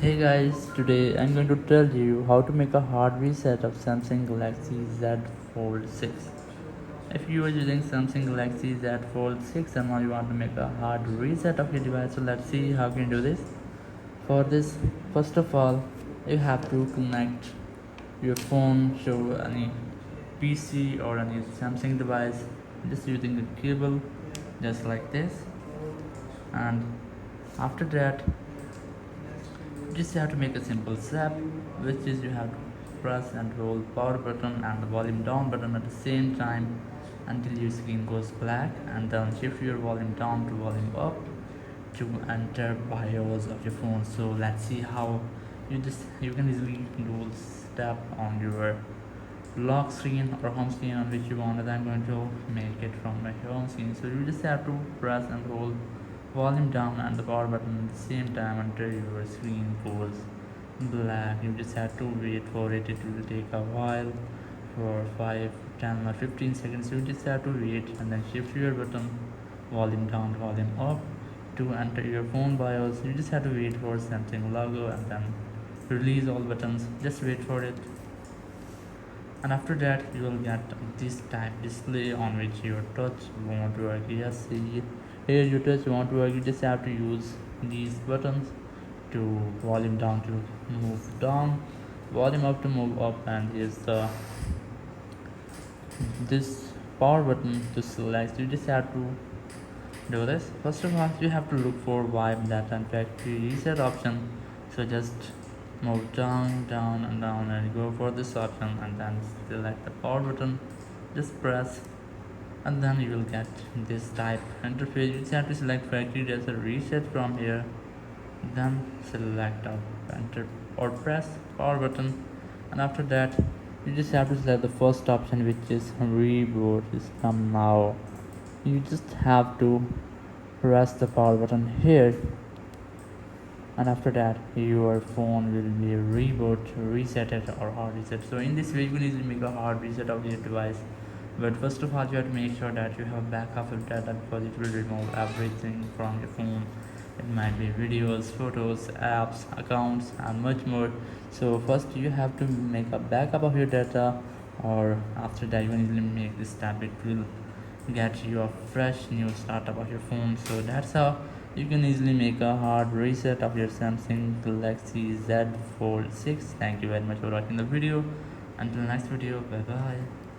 Hey guys, today I'm going to tell you how to make a hard reset of Samsung Galaxy Z Fold 6. If you are using Samsung Galaxy Z Fold 6 and now you want to make a hard reset of your device, so let's see how can you do this. For this, first of all, you have to connect your phone to any PC or any Samsung device just using a cable just like this, and after that you just have to make a simple step, which is you have to press and hold power button and the volume down button at the same time until your screen goes black, and then shift your volume down to volume up to enter BIOS of your phone. So let's see how you can easily do step on your lock screen or home screen on which you want, and I'm going to make it from my home screen. So you just have to press and hold volume down and the power button at the same time until your screen goes black. You just have to wait for it. It will take a while, for 5, 10 or 15 seconds. You just have to wait and then shift your button volume down, volume up to enter your phone BIOS. You just have to wait for Samsung logo and then release all buttons. Just wait for it, and after that you will get this type display on which your touch won't work. Yes, see, here your touch won't work. You just have to use these buttons to volume down to move down, volume up to move up, and here's the this power button to select. You just have to do this. First of all, you have to look for wipe data and factory reset option. So just move down and down and go for this option and then select the power button. Just press and then you will get this type interface. You just have to select factory reset reset from here, then select enter or press power button, and after that you just have to select the first option, which is reboot is come now. You just have to press the power button here, and after that your phone will be reboot, reset it, or hard reset. So in this way you can easily make a hard reset of your device, but first of all you have to make sure that you have backup of data, because it will remove everything from your phone. It might be videos, photos, apps, accounts, and much more. So first you have to make a backup of your data, or after that you can easily make this step. It will get you a fresh new startup of your phone. So that's how you can easily make a hard reset of your Samsung Galaxy Z Fold 6. Thank you very much for watching the video. Until next video, bye bye.